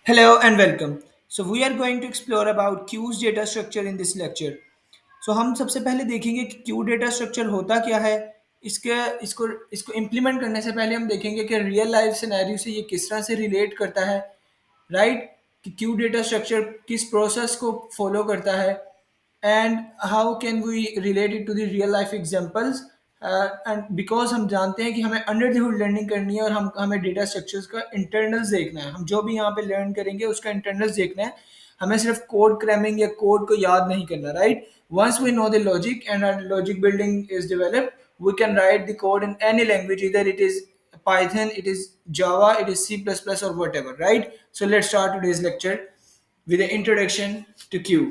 Hello and welcome. So we are going to explore about queues data structure in this lecture. So हम सबसे पहले देखेंगे कि queue data structure होता क्या है। इसके इसको इसको इम्प्लीमेंट करने से पहले हम देखेंगे कि रियल लाइफ सिनेरियो से ये किस तरह से रिलेट करता है, राइट? कि क्यू डेटा स्ट्रक्चर किस प्रोसेस को फॉलो करता है and how can we relate it to the real life examples. And because हम जानते हैं कि हमें अंडर द हुड लर्निंग करनी है और हमें डेटा स्ट्रक्चर्स का इंटरनल्स देखना है। हम जो भी यहाँ पे लर्न करेंगे उसका इंटरनल्स देखना है। हमें सिर्फ कोड क्रैमिंग या कोड को याद नहीं करना, right? Once we know the logic and our logic building is developed, we can write the code in any language, either it is Python, it is Java, it is C++ or whatever, right? So let's start today's lecture with the introduction to Q.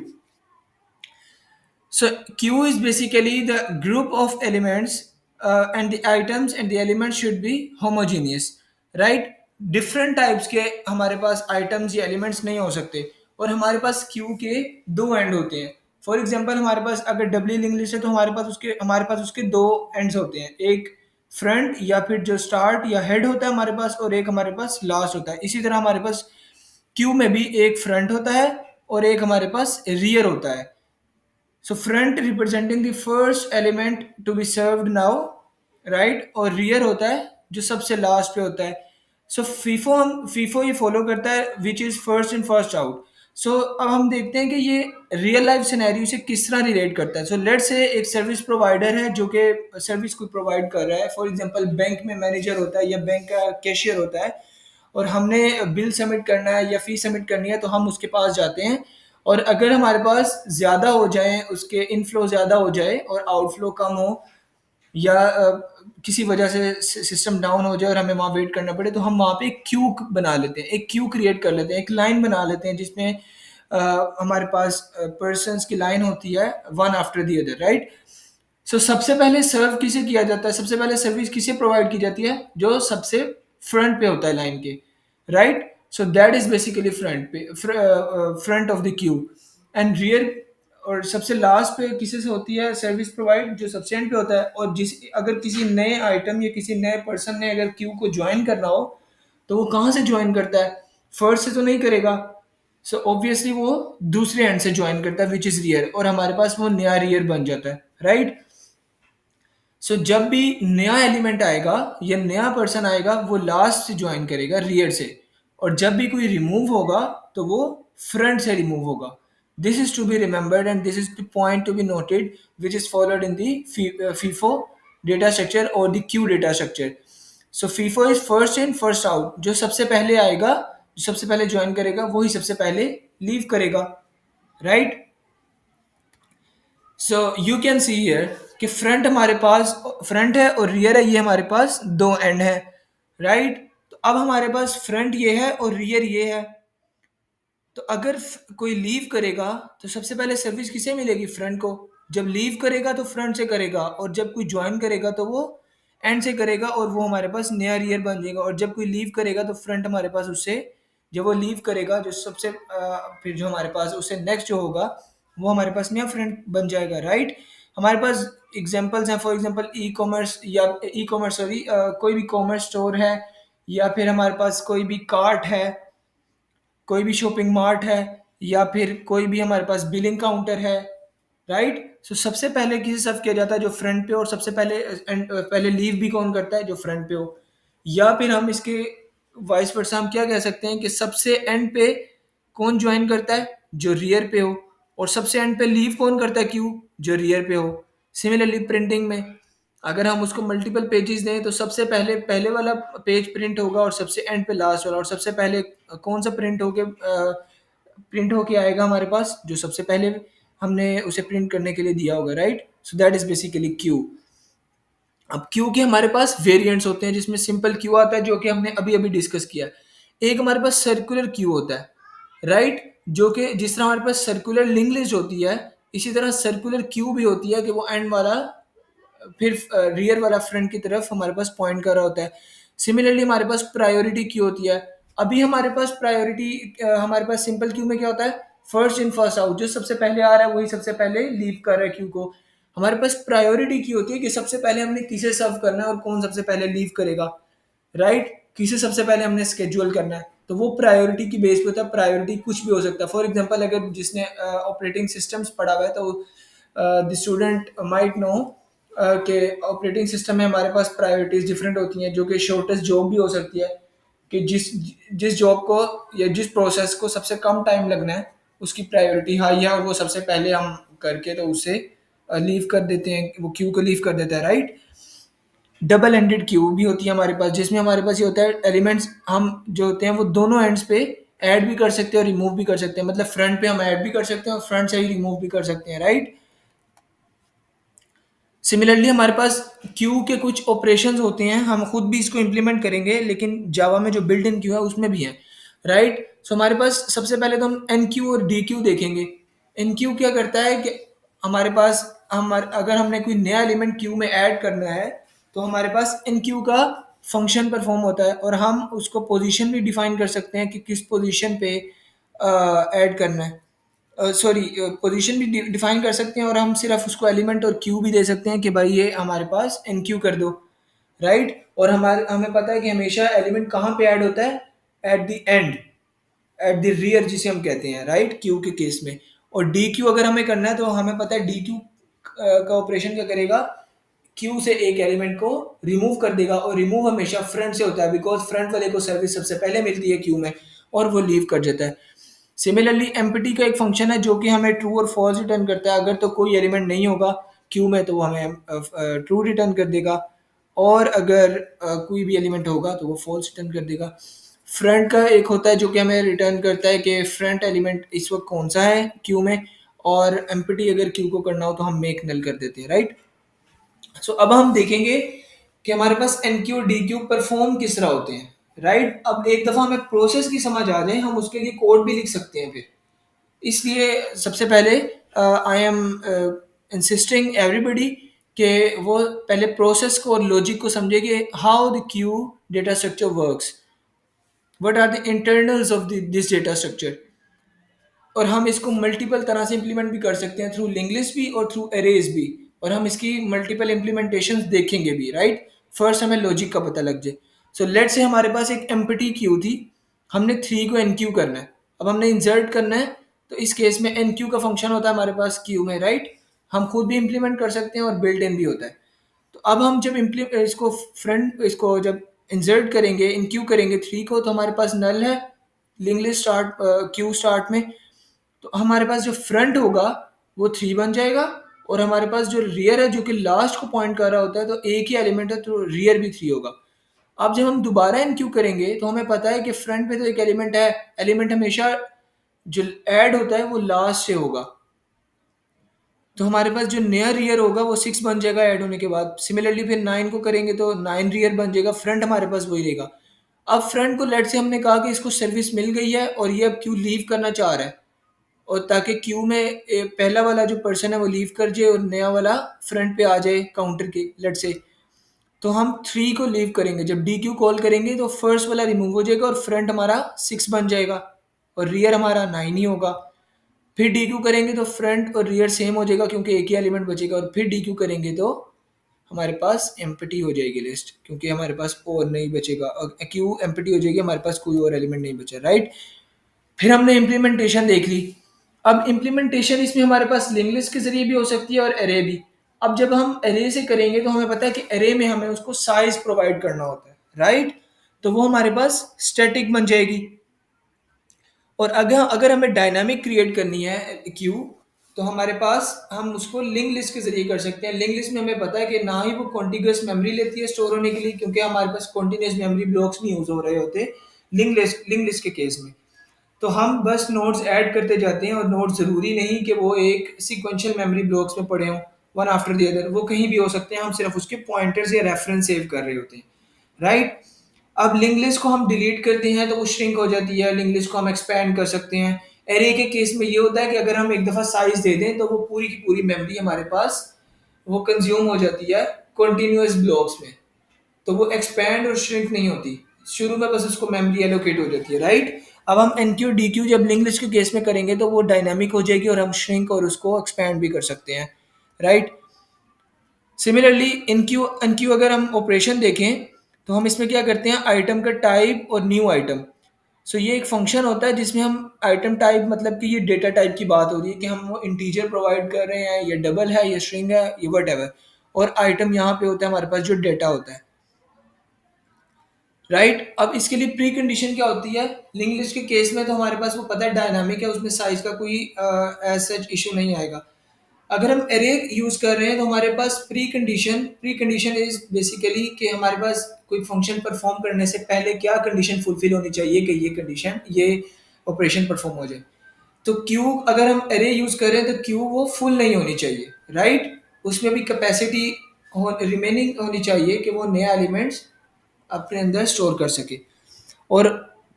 So Q is basically the group of elements, and the items and the elements should be homogeneous, right? Different types के हमारे पास items या elements नहीं हो सकते और हमारे पास Q के दो end होते हैं। फॉर एग्जाम्पल हमारे पास अगर डब्ल्यू इंग्लिश है तो हमारे पास उसके दो एंड्स होते हैं, एक फ्रंट या फिर जो स्टार्ट या हेड होता है हमारे पास, और एक हमारे पास लास्ट होता है। इसी तरह हमारे पास क्यू में भी एक फ्रंट होता है और एक हमारे पास रियर होता है। So front representing the first element to be served now, right? और rear होता है जो सबसे लास्ट पे होता है। So FIFO ये फॉलो करता है which is first in first out. So अब हम देखते हैं कि ये रियल लाइफ सिनेरियो से किस तरह रिलेट करता है। सो लेट्स से एक सर्विस प्रोवाइडर है जो कि सर्विस को प्रोवाइड कर रहा है। फॉर एग्जांपल बैंक में मैनेजर होता है या बैंक का कैशियर होता है और हमने बिल सबमिट करना है या फीस सबमिट करनी है तो हम उसके पास जाते हैं। और अगर हमारे पास ज़्यादा हो जाए, उसके इनफ्लो ज़्यादा हो जाए और आउटफ्लो कम हो, या किसी वजह से सिस्टम डाउन हो जाए और हमें वहाँ वेट करना पड़े, तो हम वहाँ पे एक क्यू बना लेते हैं, एक क्यू क्रिएट कर लेते हैं, एक लाइन बना लेते हैं जिसमें हमारे पास पर्सन्स की लाइन होती है one after the other, right? So सबसे पहले सर्व किसे किया जाता है, सबसे पहले सर्विस किसे प्रोवाइड की जाती है? जो सबसे फ्रंट पे होता है लाइन के, right? So that is basically front of the Q. And rear और सबसे लास्ट पे किसी से होती है सर्विस प्रोवाइड? जो सबसे एंड पे होता है। और जिस अगर किसी नए आइटम या किसी नए पर्सन ने अगर क्यू को ज्वाइन करना हो तो वो कहाँ से ज्वाइन करता है? फर्स्ट से तो नहीं करेगा। सो ऑब्वियसली वो दूसरे एंड से ज्वाइन करता है विच इज रियर, और हमारे पास वो नया रियर बन जाता है, राइट? जब भी नया एलिमेंट आएगा या नया पर्सन आएगा वो लास्ट से ज्वाइन करेगा रियर से, और जब भी कोई रिमूव होगा तो वो फ्रंट से रिमूव होगा। This is to be remembered and this is the point to be noted which is followed in the FIFO data structure और the queue data structure. So FIFO is first in first out. जो सबसे पहले आएगा, जो सबसे पहले join करेगा वही सबसे पहले लीव करेगा, right? So you can see here कि फ्रंट हमारे पास फ्रंट है और रियर है, ये हमारे पास दो एंड है, राइट? तो अब हमारे पास फ्रंट ये है और रियर ये है। तो अगर कोई लीव करेगा तो सबसे पहले सर्विस किसे मिलेगी? फ्रंट को। जब लीव करेगा तो फ्रंट से करेगा, और जब कोई ज्वाइन करेगा तो वो एंड से करेगा, और वो हमारे पास नया रियर बन जाएगा। और जब कोई लीव करेगा तो फ्रंट हमारे पास उससे, जब वो लीव करेगा जो सबसे फिर जो हमारे पास उससे नेक्स्ट जो होगा वो हमारे पास नया फ्रंट बन जाएगा, राइट? हमारे पास एग्जांपल्स हैं। फॉर एग्जांपल ई कॉमर्स या ई कॉमर्स सॉरी कोई भी कॉमर्स स्टोर है, या फिर हमारे पास कोई भी कार्ट है, कोई भी शॉपिंग मार्ट है, या फिर कोई भी हमारे पास बिलिंग काउंटर है, राइट? सबसे पहले किसे सर्व किया जाता है? जो फ्रंट पे हो। और सबसे पहले पहले लीव भी कौन करता है? जो फ्रंट पे हो। या फिर हम इसके वाइस वर्सा हम क्या कह सकते हैं कि सबसे एंड पे कौन ज्वाइन करता है? जो रियर पे हो। और सबसे एंड पे लीव कौन करता है? क्यों? जो रियर पे हो। सिमिलरली प्रिंटिंग में अगर हम उसको मल्टीपल पेजेस दें तो सबसे पहले पहले वाला पेज प्रिंट होगा और सबसे एंड पे लास्ट वाला। और सबसे पहले कौन सा प्रिंट होके आएगा हमारे पास? जो सबसे पहले हमने उसे प्रिंट करने के लिए दिया होगा, right? So that is basically Q. अब क्यू के हमारे पास वेरिएंट्स होते हैं जिसमें सिंपल क्यू आता है जो कि हमने अभी अभी डिस्कस किया। एक हमारे पास सर्कुलर क्यू होता है, राइट? जो कि जिस तरह हमारे पास सर्कुलर लिंक लिस्ट होती है, इसी तरह सर्कुलर क्यू भी होती है कि वो एंड वाला फिर रियर वाला फ्रंट की तरफ हमारे पास पॉइंट कर रहा होता है। सिमिलरली हमारे पास प्रायोरिटी क्यू होती है। अभी हमारे पास प्रायोरिटी हमारे पास सिंपल क्यू में क्या होता है? First in first out. जो सबसे पहले आ रहा है वही सबसे पहले लीव कर रहा है क्यू को। हमारे पास प्रायोरिटी क्यू होती है कि सबसे पहले हमने किसे सर्व करना है और कौन सबसे पहले लीव करेगा, राइट? किसे सबसे पहले हमने स्केड्यूल करना है। तो वो प्रायोरिटी की बेस पे होता है, प्रायोरिटी कुछ भी हो सकता है। फॉर एग्जांपल अगर जिसने ऑपरेटिंग सिस्टम्स पढ़ा हुआ है तो द स्टूडेंट माइट नो कि ऑपरेटिंग सिस्टम में हमारे पास प्रायोरिटीज डिफरेंट होती हैं, जो कि शॉर्टेस्ट जॉब भी हो सकती है, कि जिस जिस जॉब को या जिस प्रोसेस को सबसे कम टाइम लगना है उसकी प्रायोरिटी हाई है, और वो सबसे पहले हम करके तो उसे लीव कर देते हैं, वो क्यू को लीव कर देता है, राइट। डबल एंडेड क्यू भी होती है हमारे पास, जिसमें हमारे पास ये होता है एलिमेंट्स हम जो होते हैं वो दोनों एंड्स पे ऐड भी कर सकते हैं और रिमूव भी कर सकते हैं, मतलब फ्रंट पे हम ऐड भी कर सकते हैं और फ्रंट से ही रिमूव भी कर सकते हैं, राइट। सिमिलरली हमारे पास क्यू के कुछ ऑपरेशंस होते हैं, हम खुद भी इसको इम्प्लीमेंट करेंगे, लेकिन जावा में जो बिल्ट इन क्यू है उसमें भी है, राइट। सो हमारे पास सबसे पहले तो हम एन क्यू और डी क्यू देखेंगे। एन क्यू क्या करता है कि हमारे पास अगर हमने कोई नया एलिमेंट क्यू में ऐड करना है तो हमारे पास एन क्यू का फंक्शन परफॉर्म होता है, और हम उसको पोजीशन भी डिफाइन कर सकते हैं कि किस पोजीशन पे ऐड करना है, सॉरी पोजीशन भी डिफाइन कर सकते हैं, और हम सिर्फ उसको एलिमेंट और क्यू भी दे सकते हैं कि भाई ये हमारे पास एन क्यू कर दो, राइट। और हमें पता है कि हमेशा एलिमेंट कहाँ पे ऐड होता है, at the end, at the rear जिसे हम कहते हैं, राइट, क्यू के केस में। और डी क्यू अगर हमें करना है तो हमें पता है डी क्यू का ऑपरेशन क्या करेगा, क्यू से एक एलिमेंट को रिमूव कर देगा, और रिमूव हमेशा फ्रंट से होता है बिकॉज फ्रंट वाले को सर्विस सबसे पहले मिलती है क्यू में, और वो लीव कर जाता है। सिमिलरली एम्पटी का एक फंक्शन है जो कि हमें ट्रू और फॉल्स रिटर्न करता है, अगर तो कोई एलिमेंट नहीं होगा क्यू में तो वो हमें ट्रू रिटर्न कर देगा, और अगर कोई भी एलिमेंट होगा तो वो फॉल्स रिटर्न कर देगा। फ्रंट का एक होता है जो कि हमें रिटर्न करता है कि फ्रंट एलिमेंट इस वक्त कौन सा है क्यू में, और एम्पटी अगर क्यू को करना हो तो हम मेक नल कर देते हैं, राइट। सो अब हम देखेंगे कि हमारे पास enqueue dequeue perform किस तरह होते हैं, राइट। अब एक दफा हमें प्रोसेस की समझ आ जाए हम उसके लिए कोड भी लिख सकते हैं फिर। इसलिए सबसे पहले आई एम इंसिस्टिंग एवरीबडी कि वो पहले प्रोसेस को और लॉजिक को समझे कि how the queue data structure works, what are the internals of this data structure. और हम इसको मल्टीपल तरह से इम्प्लीमेंट भी कर सकते हैं, थ्रू लिंग्विस्ट भी और थ्रू एरेज भी, और हम इसकी मल्टीपल इम्प्लीमेंटेशन देखेंगे भी, राइट। फर्स्ट हमें लॉजिक का पता लग जाए। सो लेट से हमारे पास एक एम्पटी क्यू थी, हमने 3 को एन क्यू करना है, अब हमने इंसर्ट करना है, तो इस केस में एन क्यू का फंक्शन होता है हमारे पास क्यू में, राइट। हम खुद भी इम्प्लीमेंट कर सकते हैं और बिल्ट इन भी होता है। तो अब हम जब इसको जब इंसर्ट करेंगे इन क्यू करेंगे 3 को, तो हमारे पास नल है link list start Q start में, तो हमारे पास जो फ्रंट होगा वो 3 बन जाएगा, और हमारे पास जो रियर है जो कि लास्ट को पॉइंट कर रहा होता है, तो एक ही एलिमेंट है तो रियर भी 3 होगा। अब जब हम दोबारा इनक्यू करेंगे तो हमें पता है कि फ्रंट पे तो एक एलिमेंट है, एलिमेंट हमेशा जो ऐड होता है वो लास्ट से होगा, तो हमारे पास जो नियर रियर होगा वो 6 बन जाएगा ऐड होने के बाद। सिमिलरली फिर 9 को करेंगे तो 9 रियर बन जाएगा, फ्रंट हमारे पास वही रहेगा। अब फ्रंट को लेट से हमने कहा कि इसको सर्विस मिल गई है और ये अब क्यू लीव करना चाह रहा है, और ताकि क्यू में पहला वाला जो पर्सन है वो लीव कर जाए और नया वाला फ्रंट पे आ जाए काउंटर के लेट से, तो हम 3 को लीव करेंगे। जब डी क्यू कॉल करेंगे तो फर्स्ट वाला रिमूव हो जाएगा और फ्रंट हमारा 6 बन जाएगा और रियर हमारा 9 ही होगा। फिर डी क्यू करेंगे तो फ्रंट और रियर सेम हो जाएगा क्योंकि एक ही एलिमेंट बचेगा, और फिर डी क्यू करेंगे तो हमारे पास एम्प्टी हो जाएगी लिस्ट, क्योंकि हमारे पास और नहीं बचेगा, और क्यू एम्प्टी हो जाएगी, हमारे पास कोई और एलिमेंट नहीं बचा, राइट। फिर हमने इम्प्लीमेंटेशन देख ली। अब इम्प्लीमेंटेशन इसमें हमारे पास लिंक लिस्ट के जरिए भी हो सकती है और एरे भी। अब जब हम एरे से करेंगे तो हमें पता है कि एरे में हमें उसको साइज प्रोवाइड करना होता है, राइट। तो वो हमारे पास स्टैटिक बन जाएगी। और अगर अगर हमें डायनामिक क्रिएट करनी है क्यू, तो हमारे पास हम उसको लिंक लिस्ट के जरिए कर सकते हैं। लिंक लिस्ट में हमें पता है कि ना ही वो कॉन्टिग्यूस मेमोरी लेती है स्टोर होने के लिए, क्योंकि हमारे पास कॉन्टिन्यूस मेमोरी ब्लॉक्स नहीं यूज हो रहे होते लिंक लिस्ट के केस में। तो हम बस नोड्स ऐड करते जाते हैं, और नोड ज़रूरी नहीं कि वो एक सीक्वेंशियल मेमोरी ब्लॉक्स में पड़े हों वन आफ्टर द अदर, वो कहीं भी हो सकते हैं, हम सिर्फ उसके पॉइंटर्स या रेफरेंस सेव कर रहे होते हैं, राइट। अब लिंक लिस्ट को हम डिलीट करते हैं तो वो श्रिंक हो जाती है, लिंक लिस्ट को हम एक्सपैंड कर सकते हैं। एरे के केस में ये होता है कि अगर हम एक दफ़ा साइज दे दें तो वो पूरी की पूरी मेमोरी हमारे पास वो कंज्यूम हो जाती है कॉन्टिन्यूस ब्लॉक्स में, तो वो एक्सपैंड और श्रिंक नहीं होती, शुरू में बस उसको मेमोरी एलोकेट हो जाती है, राइट। अब हम एन क्यू डी क्यू जब लिंक लिस्ट के केस में करेंगे तो वो डायनामिक हो जाएगी और हम श्रिंक और उसको एक्सपैंड भी कर सकते हैं, right. Similarly in queue enqueue अगर हम ऑपरेशन देखें तो हम इसमें क्या करते हैं, आइटम का टाइप और न्यू आइटम। सो ये एक फंक्शन होता है जिसमें हम आइटम टाइप, मतलब कि ये डेटा टाइप की बात हो रही है कि हम वो इंटीजर प्रोवाइड कर रहे हैं, ये डबल है, ये स्ट्रिंग है, ये वट एवर। और आइटम यहाँ पे होता है हमारे पास जो डेटा होता है, राइट। अब इसके लिए प्री कंडीशन क्या होती है? लिंक लिस्ट के केस में तो हमारे पास वो पता है डायनामिक है, उसमें साइज का कोई एज सच इशू नहीं आएगा। अगर हम एरे यूज कर रहे हैं तो हमारे पास प्री कंडीशन इज बेसिकली कि हमारे पास कोई फंक्शन परफॉर्म करने से पहले क्या कंडीशन फुलफिल होनी चाहिए कि ये कंडीशन, ये ऑपरेशन परफॉर्म हो जाए। तो क्यू, अगर हम एरे यूज कर रहे हैं तो क्यू वो फुल नहीं होनी चाहिए, राइट। उसमें भी कैपेसिटी रिमेनिंग होनी चाहिए कि वो नया एलिमेंट्स अपने अंदर स्टोर कर सके। और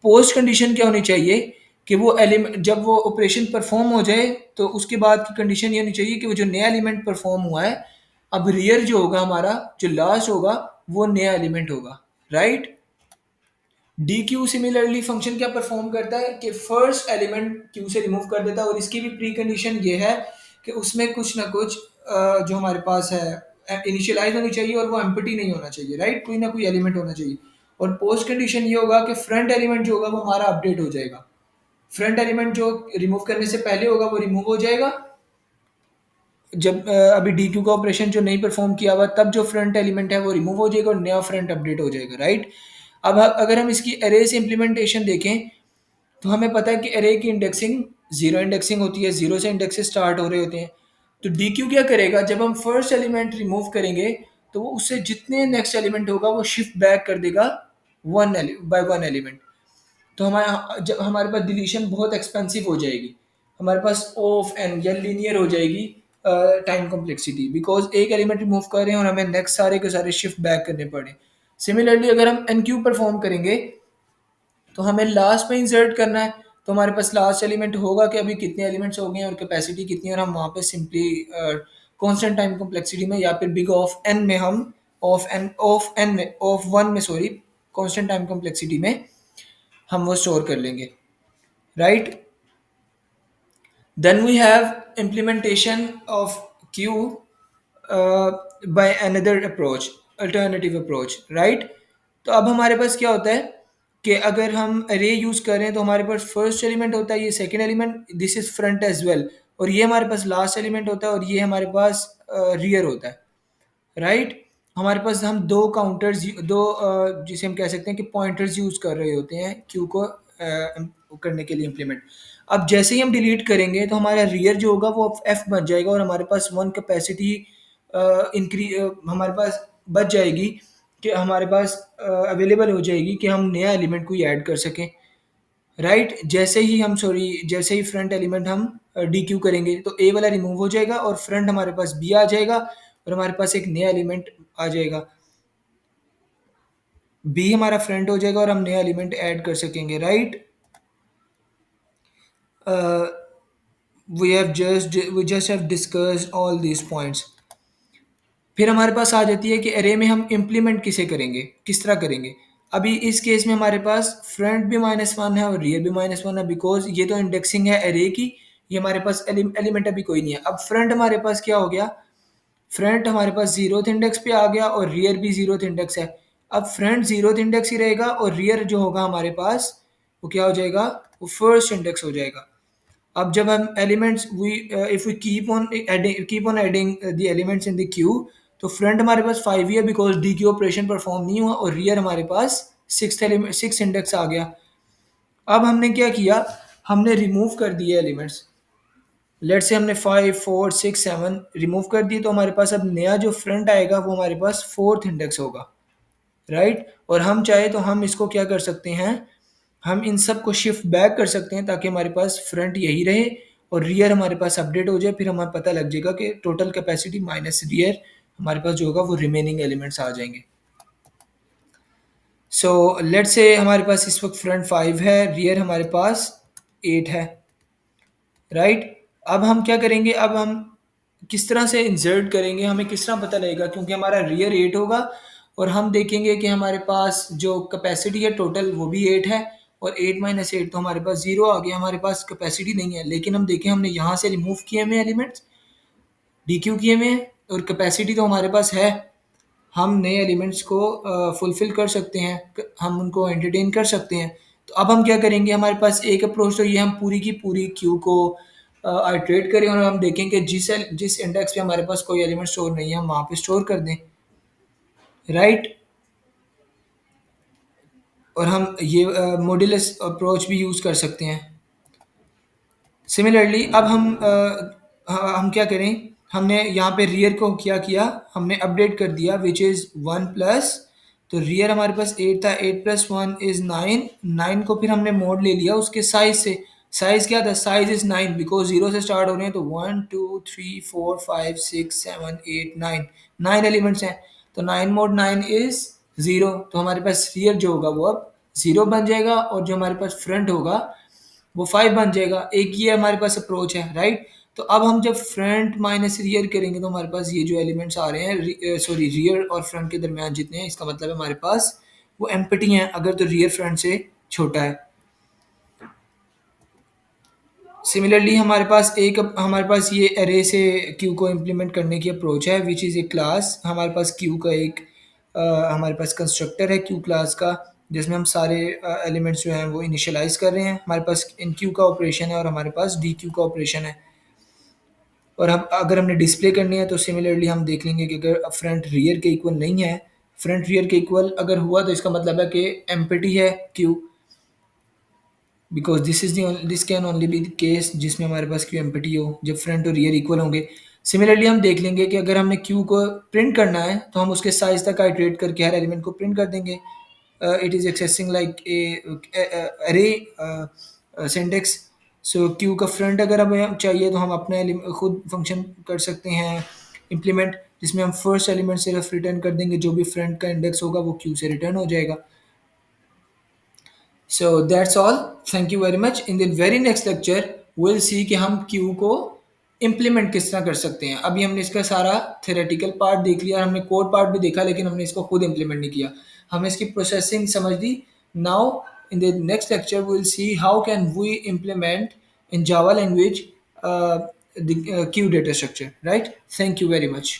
पोस्ट कंडीशन क्या होनी चाहिए कि वो एलिमेंट जब वो ऑपरेशन परफॉर्म हो जाए तो उसके बाद की कंडीशन ये होनी चाहिए कि वो जो नया एलिमेंट परफॉर्म हुआ है, अब रियर जो होगा हमारा, जो लास्ट होगा, वो नया एलिमेंट होगा, right. D Q similarly function क्या परफॉर्म करता है कि फर्स्ट एलिमेंट क्यू से रिमूव कर देता है, और इसकी भी प्री कंडीशन ये है कि उसमें कुछ ना कुछ जो हमारे पास है इनिशियलाइज होनी चाहिए और वो एम्प्टी नहीं होना चाहिए, राइट। कोई ना कोई एलिमेंट होना चाहिए। और पोस्ट कंडीशन ये होगा कि फ्रंट एलिमेंट जो होगा वो हमारा अपडेट हो जाएगा। फ्रंट एलिमेंट जो रिमूव करने से पहले होगा वो रिमूव हो जाएगा। जब अभी डी क्यू का ऑपरेशन जो नहीं परफॉर्म किया हुआ, तब जो फ्रंट एलिमेंट है वो रिमूव हो जाएगा और नया फ्रंट अपडेट हो जाएगा, राइट। अब अगर हम इसकी अरे से इम्प्लीमेंटेशन देखें तो हमें पता है कि अरे की इंडेक्सिंग जीरो इंडेक्सिंग होती है, जीरो से इंडेक्सेस स्टार्ट हो रहे होते हैं। तो डी क्यू क्या करेगा, जब हम फर्स्ट एलिमेंट रिमूव करेंगे तो वो उससे जितने नेक्स्ट एलिमेंट होगा वो शिफ्ट बैक कर देगा वन बाय वन एलिमेंट। तो हमारे जब हमारे पास डिलीशन बहुत एक्सपेंसिव हो जाएगी, हमारे पास ओ ऑफ एन या लीनियर हो जाएगी टाइम कॉम्प्लेक्सिटी, बिकॉज एक एलिमेंट रिमूव कर रहे हैं और हमें नेक्स्ट सारे के सारे शिफ्ट बैक करने पड़े। सिमिलरली अगर हम एन क्यू परफॉर्म करेंगे तो हमें लास्ट में इंसर्ट करना है। तो हमारे पास लास्ट एलिमेंट होगा कि अभी कितने एलिमेंट्स हो गए हैं और कैपेसिटी कितनी है, और हम वहाँ पे सिंपली कांस्टेंट टाइम कॉम्प्लेक्सिटी में या फिर बिग ऑफ एन में हम ऑफ एन में ऑफ वन में सॉरी कांस्टेंट टाइम कॉम्प्लेक्सिटी में हम वो स्टोर कर लेंगे, right. Then we have implementation of queue by another approach, alternative approach, right? तो अब हमारे पास क्या होता है कि अगर हम अरे यूज कर रहे हैं तो हमारे पास फर्स्ट एलिमेंट होता है, ये second element, this is front as well, और ये हमारे पास लास्ट एलिमेंट होता है और ये हमारे पास रियर होता है, राइट। हमारे पास हम दो काउंटर्स, दो जिसे हम कह सकते हैं कि पॉइंटर्स यूज कर रहे होते हैं क्यू को करने के लिए इम्प्लीमेंट। अब जैसे ही हम डिलीट करेंगे तो हमारा रियर जो होगा वो एफ बन जाएगा और हमारे पास वन कैपेसिटी हमारे पास बच जाएगी कि हमारे पास अवेलेबल हो जाएगी कि हम नया एलिमेंट कोई ऐड कर सकें, राइट। जैसे ही फ्रंट एलिमेंट हम डी क्यू करेंगे तो ए वाला रिमूव हो जाएगा और फ्रंट हमारे पास बी आ जाएगा और हमारे पास एक नया एलिमेंट आ जाएगा, बी हमारा फ्रंट हो जाएगा और हम नया एलिमेंट ऐड कर सकेंगे, राइट। We just have discussed all these points. फिर हमारे पास आ जाती है कि अरे में हम इम्प्लीमेंट किसे करेंगे, किस तरह करेंगे। अभी इस केस में हमारे पास फ्रंट भी -1 है और रियर भी -1 है, बिकॉज ये तो इंडेक्सिंग है अरे की, ये हमारे पास एलिमेंट अभी कोई नहीं है। अब फ्रंट हमारे पास क्या हो गया, फ्रंट हमारे पास जीरोथ इंडेक्स पे आ गया और रियर भी जीरोथ इंडेक्स है। अब फ्रंट जीरोथ इंडेक्स ही रहेगा और रियर जो होगा हमारे पास वो क्या हो जाएगा, वो फर्स्ट इंडेक्स हो जाएगा। अब जब हम elements we if we keep on adding the elements in the queue, तो फ्रंट हमारे पास 5 ही है because dequeue operation perform नहीं हुआ, और रियर हमारे पास सिक्स इंडेक्स आ गया। अब हमने क्या किया, हमने रिमूव कर दिए एलिमेंट्स। लेट से हमने 5 4 6 7 रिमूव कर दिए, तो हमारे पास अब नया जो फ्रंट आएगा वो हमारे पास फोर्थ इंडेक्स होगा, राइट। और हम चाहे तो हम इसको क्या कर सकते हैं, हम इन सब को शिफ्ट बैक कर सकते हैं ताकि हमारे पास फ्रंट यही रहे और रियर हमारे पास अपडेट हो जाए। फिर हमें पता लग जाएगा कि टोटल कैपेसिटी माइनस रियर हमारे पास जो होगा वो रिमेनिंग एलिमेंट्स आ जाएंगे। सो लेट से हमारे पास इस वक्त फ्रंट 5 है, रियर हमारे पास 8 है, राइट। अब हम क्या करेंगे, अब हम किस तरह से इंसर्ट करेंगे, हमें किस तरह पता लगेगा, क्योंकि हमारा रियर 8 होगा और हम देखेंगे कि हमारे पास जो कैपेसिटी है टोटल वो भी 8 है, और 8 - 8 तो हमारे पास 0 आ गया, हमारे पास कैपेसिटी नहीं है। लेकिन हम देखें हमने यहाँ से रिमूव किए हुए एलिमेंट्स, डी क्यू किए हुए हैं, और कैपेसिटी तो हमारे पास है, हम नए एलिमेंट्स को फुलफिल कर सकते हैं, हम उनको एंटरटेन कर सकते हैं। तो अब हम क्या करेंगे, हमारे पास एक अप्रोच तो ये, हम पूरी की पूरी क्यू को आइटरेट करें और हम देखेंगे जिस इंडेक्स पे हमारे पास कोई एलिमेंट स्टोर नहीं है हम वहाँ पे स्टोर कर दें, राइट। और हम ये मॉड्यूलस अप्रोच भी यूज़ कर सकते हैं। सिमिलरली अब हम क्या करें, हमने यहाँ पे रियर को क्या किया, हमने अपडेट कर दिया विच इज़ 1 प्लस, तो रियर हमारे पास 8 था, 8 + 1 = 9, 9 को फिर हमने मोड ले लिया उसके साइज से। साइज क्या था, साइज इज 9 बिकॉज जीरो से स्टार्ट हो रहे हैं, तो 1 2 3 4 5 6 7 8 9, 9 एलिमेंट्स हैं, तो 9 mod 9 इज 0, तो हमारे पास रियर जो होगा वो अब 0 बन जाएगा और जो हमारे पास फ्रंट होगा वो 5 बन जाएगा। एक ये हमारे पास अप्रोच है, राइट। तो अब हम जब फ्रंट माइनस रियर करेंगे तो हमारे पास ये जो एलिमेंट्स आ रहे हैं, सॉरी रियर और फ्रंट के दरमियान जितने हैं, इसका मतलब है हमारे पास वो एम्प्टी हैं अगर तो रियर फ्रंट से छोटा है। सिमिलरली हमारे पास ये एरे से क्यू को इम्प्लीमेंट करने की अप्रोच है विच इज़ ए क्लास। हमारे पास क्यू का एक हमारे पास कंस्ट्रक्टर है क्यू क्लास का, जिसमें हम सारे एलिमेंट्स जो हैं वो इनिशियलाइज कर रहे हैं। हमारे पास इन क्यू का ऑपरेशन है और हमारे पास डी क्यू का ऑपरेशन है। और हम अगर हमने डिस्प्ले करनी है तो सिमिलरली हम देख लेंगे कि अगर फ्रंट रियर के इक्वल नहीं है, फ्रंट रियर के इक्वल अगर हुआ तो इसका मतलब है कि एम्प्टी है Q, because this can only be the case जिसमें हमारे पास क्यू एम्प्टी हो, जब फ्रंट और रियर इक्वल होंगे। सिमिलरली हम देख लेंगे कि अगर हमने क्यू को प्रिंट करना है तो हम उसके साइज तक आइट्रेट करके हर एलिमेंट को प्रिंट कर देंगे। It is accessing like a अरे सिंटेक्स। सो क्यू का फ्रंट अगर हमें चाहिए तो हम अपना खुद फंक्शन कर सकते हैं इम्प्लीमेंट, जिसमें हम फर्स्ट एलिमेंट सिर्फ रिटर्न कर देंगे, जो भी फ्रंट का इंडेक्स होगा वो क्यू से रिटर्न हो जाएगा। So that's all. Thank you very much. In the very next lecture, we'll see कि हम क्यू को इम्प्लीमेंट किस तरह कर सकते हैं। अभी हमने इसका सारा थेरेटिकल पार्ट देख लिया, हमने कोड पार्ट भी देखा, लेकिन हमने इसको खुद इम्प्लीमेंट नहीं किया, हमें इसकी प्रोसेसिंग समझ ली। Now in the next lecture we'll see how can we implement in Java language the queue data structure, right? Thank you very much.